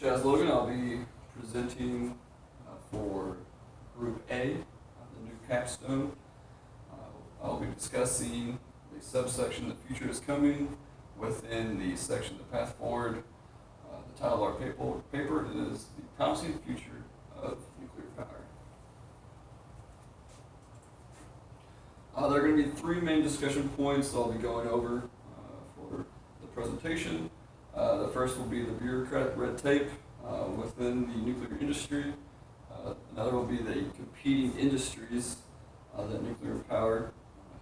Chaz Logan. I'll be presenting for Group A, the new capstone. I'll be discussing the subsection "The Future is Coming" within the section "The Path Forward." The title of our paper is "The Promising Future of Nuclear Power." There are going to be three main discussion points I'll be going over for the presentation. The first will be the bureaucratic red tape within the nuclear industry. Another will be the competing industries that nuclear power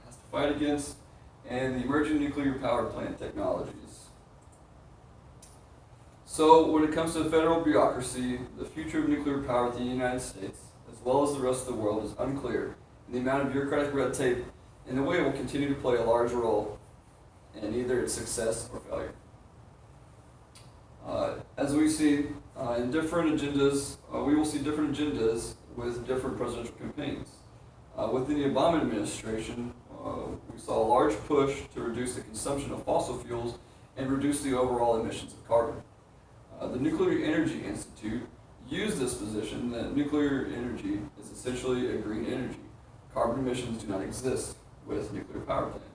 has to fight against, and the emerging nuclear power plant technologies. So when it comes to the federal bureaucracy, the future of nuclear power in the United States, as well as the rest of the world, is unclear, and the amount of bureaucratic red tape in a way will continue to play a large role in either its success or failure. As we see in different agendas, we will see different agendas with different presidential campaigns. Within the Obama administration, we saw a large push to reduce the consumption of fossil fuels and reduce the overall emissions of carbon. The Nuclear Energy Institute used this position that nuclear energy is essentially a green energy. Carbon emissions do not exist with nuclear power plants.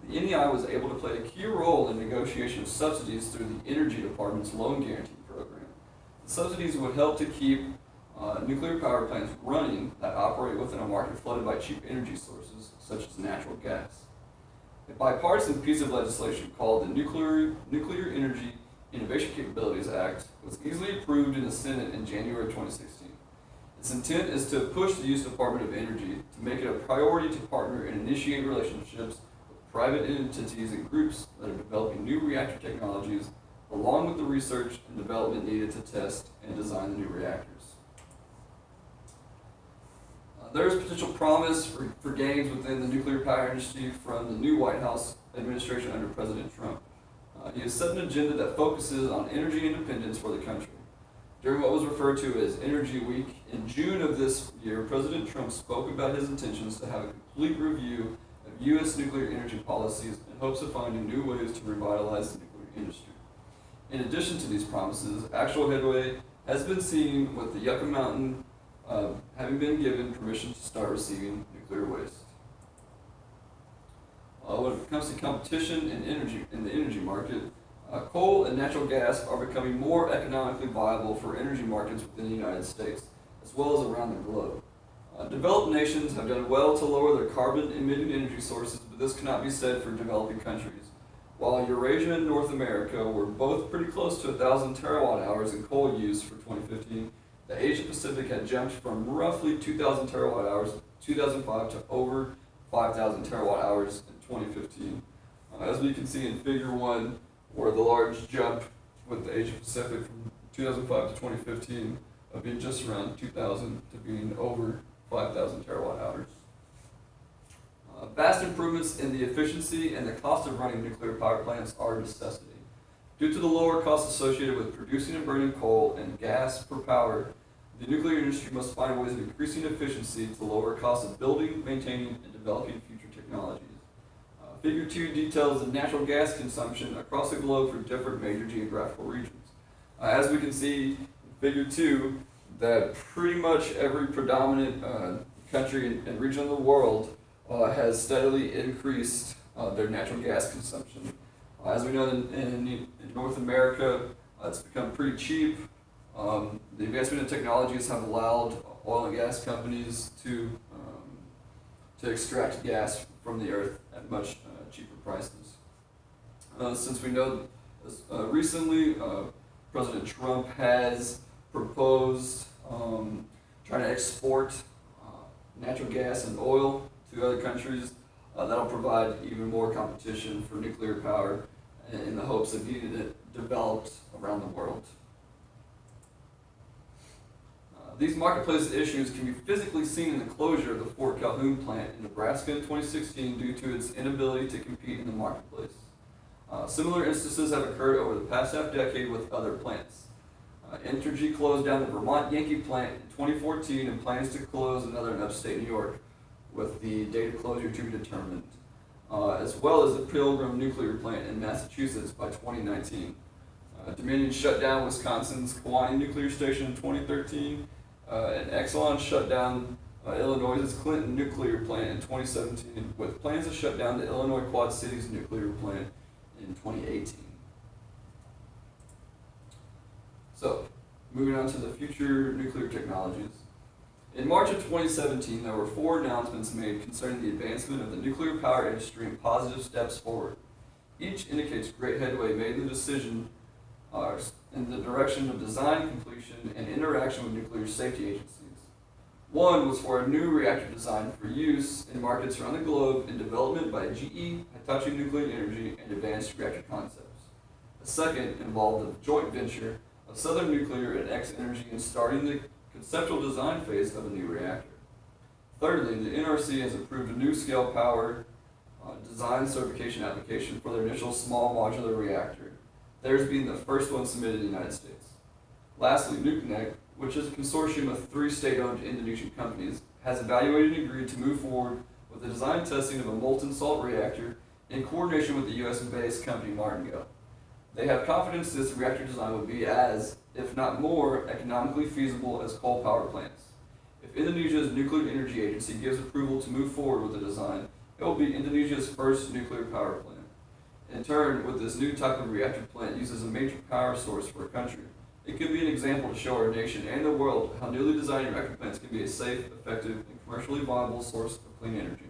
The NEI was able to play a key role in negotiation of subsidies through the Energy Department's Loan Guarantee Program. The subsidies would help to keep nuclear power plants running that operate within a market flooded by cheap energy sources, such as natural gas. A bipartisan piece of legislation called the Nuclear Energy Innovation Capabilities Act was easily approved in the Senate in January 2016. Its intent is to push the U.S. Department of Energy to make it a priority to partner and initiate relationships with private entities and groups that are developing new reactor technologies, along with the research and development needed to test and design the new reactors. There is potential promise for gains within the nuclear power industry from the new White House administration under President Trump. He has set an agenda that focuses on energy independence for the country. During what was referred to as Energy Week in June of this year, President Trump spoke about his intentions to have a complete review of U.S. nuclear energy policies in hopes of finding new ways to revitalize the nuclear industry. In addition to these promises, actual headway has been seen with the Yucca Mountain having been given permission to start receiving nuclear waste. When it comes to competition in the energy market, coal and natural gas are becoming more economically viable for energy markets within the United States, as well as around the globe. Developed nations have done well to lower their carbon-emitting energy sources, but this cannot be said for developing countries. While Eurasia and North America were both pretty close to 1,000 terawatt hours in coal use for 2015, the Asia Pacific had jumped from roughly 2,000 terawatt hours in 2005 to over 5,000 terawatt hours in 2015. As we can see in Figure 1, where the large jump with the Asia Pacific from 2005 to 2015 of being just around 2,000 to being over 5,000 terawatt hours. Vast improvements in the efficiency and the cost of running nuclear power plants are a necessity. Due to the lower costs associated with producing and burning coal and gas for power, the nuclear industry must find ways of increasing efficiency to lower costs of building, maintaining, and developing future technologies. Figure 2 details the natural gas consumption across the globe for different major geographical regions. As we can see in Figure 2, that pretty much every predominant country and region of the world has steadily increased their natural gas consumption. As we know, in North America, it's become pretty cheap. The advancement in technologies have allowed oil and gas companies to extract gas from the earth at much cheaper prices. Since we know recently, President Trump has proposed trying to export natural gas and oil to other countries. That'll provide even more competition for nuclear power in the hopes of getting it developed around the world. These marketplace issues can be physically seen in the closure of the Fort Calhoun plant in Nebraska in 2016 due to its inability to compete in the marketplace. Similar instances have occurred over the past half-decade with other plants. Entergy closed down the Vermont Yankee plant in 2014 and plans to close another in upstate New York, with the date of closure to be determined, as well as the Pilgrim nuclear plant in Massachusetts by 2019. Dominion shut down Wisconsin's Kewaunee nuclear station in 2013, and Exelon shut down Illinois' Clinton nuclear plant in 2017, with plans to shut down the Illinois Quad Cities nuclear plant in 2018. So, moving on to the future nuclear technologies. In March of 2017, there were 4 announcements made concerning the advancement of the nuclear power industry and positive steps forward. Each indicates great headway made in the decision in the direction of design, completion, and interaction with nuclear safety agencies. One was for a new reactor design for use in markets around the globe in development by GE, Hitachi Nuclear Energy, and Advanced Reactor Concepts. A second involved a joint venture of Southern Nuclear and X Energy in starting the conceptual design phase of a new reactor. Thirdly, the NRC has approved a new scale power design certification application for their initial small modular reactor, theirs being the first one submitted in the United States. Lastly, NUC-495, which is a consortium of 3 state-owned Indonesian companies, has evaluated and agreed to move forward with the design testing of a molten salt reactor in coordination with the US-based company Martingale. They have confidence this reactor design will be as, if not more, economically feasible as coal power plants. If Indonesia's Nuclear Energy Agency gives approval to move forward with the design, it will be Indonesia's first nuclear power plant. In turn, with this new type of reactor plant used as a major power source for a country, it could be an example to show our nation and the world how newly designed reactor plants can be a safe, effective, and commercially viable source of clean energy.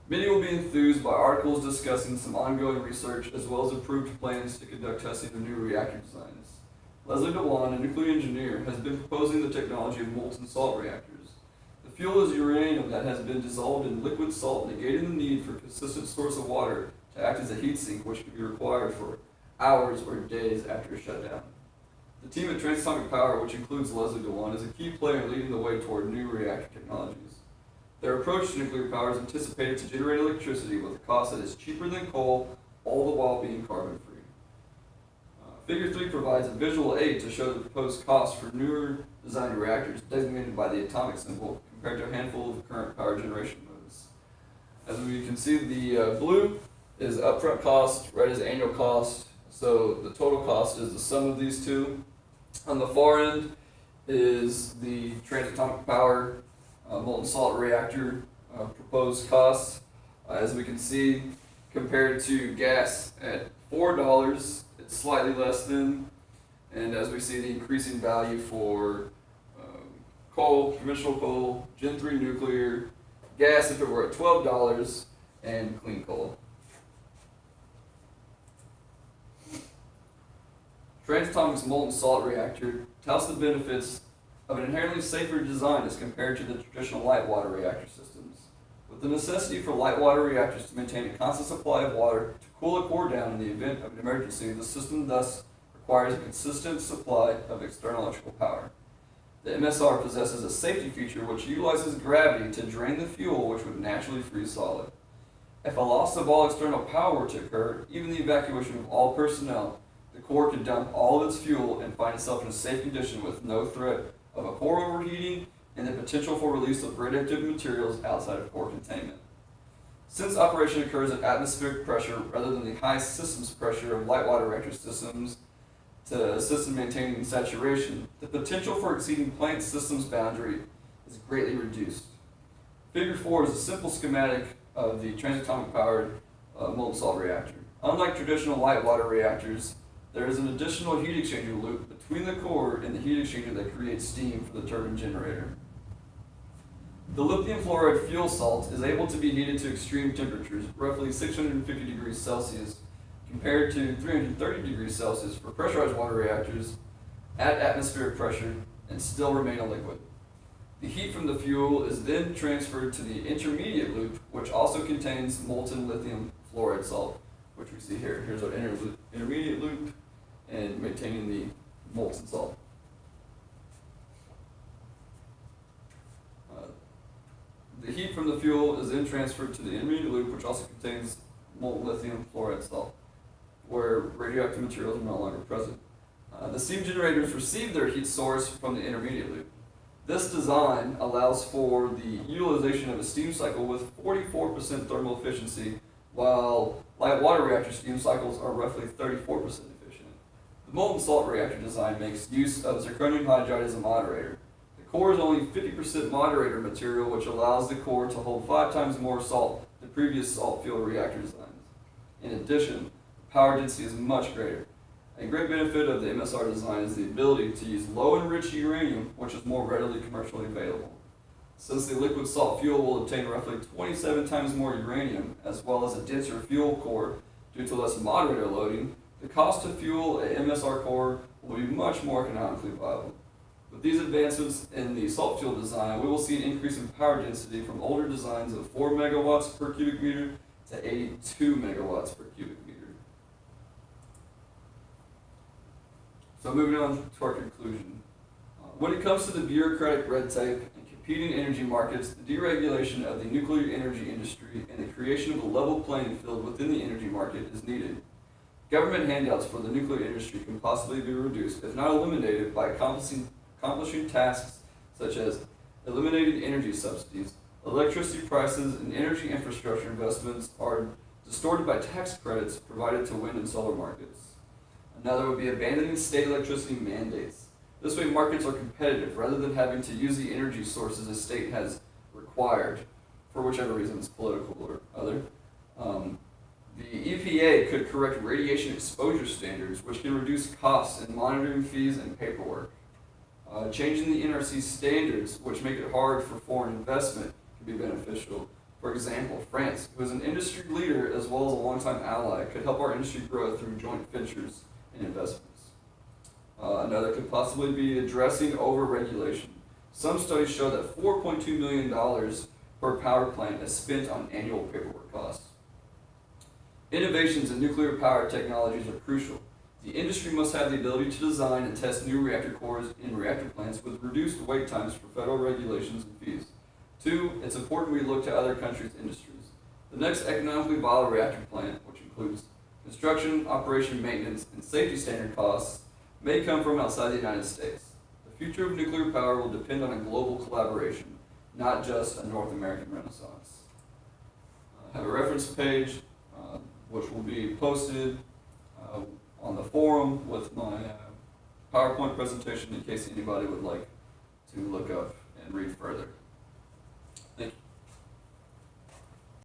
Many will be enthused by articles discussing some ongoing research as well as approved plans to conduct testing of new reactor designs. Leslie DeWan, a nuclear engineer, has been proposing the technology of molten salt reactors. The fuel is uranium that has been dissolved in liquid salt, negating the need for a consistent source of water to act as a heat sink, which could be required for hours or days after a shutdown. The team at Transatomic Power, which includes Leslie DeWan, is a key player in leading the way toward new reactor technologies. Their approach to nuclear power is anticipated to generate electricity with a cost that is cheaper than coal, all the while being carbon-free. Figure 3 provides a visual aid to show the proposed cost for newer designed reactors designated by the atomic symbol compared to a handful of current power generation modes. As we can see, the blue is upfront cost, red is annual cost, so the total cost is the sum of these two. On the far end is the Transatomic Power molten salt reactor proposed costs. As we can see, compared to gas at $4, it's slightly less than, and as we see the increasing value for coal, conventional coal, Gen 3 nuclear, gas if it were at $12, and clean coal. Transatomic's molten salt reactor touts the benefits of an inherently safer design as compared to the traditional light water reactor systems. With the necessity for light water reactors to maintain a constant supply of water to cool a core down in the event of an emergency, the system thus requires a consistent supply of external electrical power. The MSR possesses a safety feature which utilizes gravity to drain the fuel which would naturally freeze solid. If a loss of all external power were to occur, even the evacuation of all personnel, the core could dump all of its fuel and find itself in a safe condition with no threat of a core overheating and the potential for release of radioactive materials outside of core containment. Since operation occurs at atmospheric pressure rather than the high systems pressure of light water reactor systems to assist in maintaining saturation, the potential for exceeding plant systems boundary is greatly reduced. Figure 4 is a simple schematic of the transatomic powered molten salt reactor. Unlike traditional light water reactors, there is an additional heat exchanger loop between the core and the heat exchanger that creates steam for the turbine generator. The lithium fluoride fuel salt is able to be heated to extreme temperatures, roughly 650 degrees Celsius, compared to 330 degrees Celsius for pressurized water reactors at atmospheric pressure and still remain a liquid. The heat from the fuel is then transferred to the intermediate loop, which also contains molten lithium fluoride salt, which we see here. Here's our intermediate loop and maintaining the molten salt. The heat from the fuel is then transferred to the intermediate loop, which also contains molten lithium fluoride salt, where radioactive materials are no longer present. The steam generators receive their heat source from the intermediate loop. This design allows for the utilization of a steam cycle with 44% thermal efficiency while light water reactor steam cycles are roughly 34% efficient. The molten salt reactor design makes use of zirconium hydride as a moderator. The core is only 50% moderator material, which allows the core to hold 5 times more salt than previous salt fuel reactor designs. In addition, the power density is much greater. A great benefit of the MSR design is the ability to use low enriched uranium, which is more readily commercially available. Since the liquid salt fuel will obtain roughly 27 times more uranium, as well as a denser fuel core due to less moderator loading, the cost to fuel a MSR core will be much more economically viable. With these advancements in the salt fuel design, we will see an increase in power density from older designs of 4 megawatts per cubic meter to 82 megawatts per cubic meter. So moving on to our conclusion. When it comes to the bureaucratic red tape and competing energy markets, the deregulation of the nuclear energy industry and the creation of a level playing field within the energy market is needed. Government handouts for the nuclear industry can possibly be reduced, if not eliminated, by accomplishing tasks such as eliminating energy subsidies. Electricity prices and energy infrastructure investments are distorted by tax credits provided to wind and solar markets. Another would be abandoning state electricity mandates. This way markets are competitive rather than having to use the energy sources a state has required, for whichever reason it's political or other. The EPA could correct radiation exposure standards, which can reduce costs in monitoring fees and paperwork. Changing the NRC standards, which make it hard for foreign investment, can be beneficial. For example, France, who is an industry leader as well as a longtime ally, could help our industry grow through joint ventures and investments. Another could possibly be addressing over-regulation. Some studies show that $4.2 million per power plant is spent on annual paperwork costs. Innovations in nuclear power technologies are crucial. The industry must have the ability to design and test new reactor cores in reactor plants with reduced wait times for federal regulations and fees. 2, it's important we look to other countries' industries. The next economically viable reactor plant, which includes construction, operation, maintenance, and safety standard costs, may come from outside the United States. The future of nuclear power will depend on a global collaboration, not just a North American renaissance. I have a reference page which will be posted on the forum with my PowerPoint presentation in case anybody would like to look up and read further.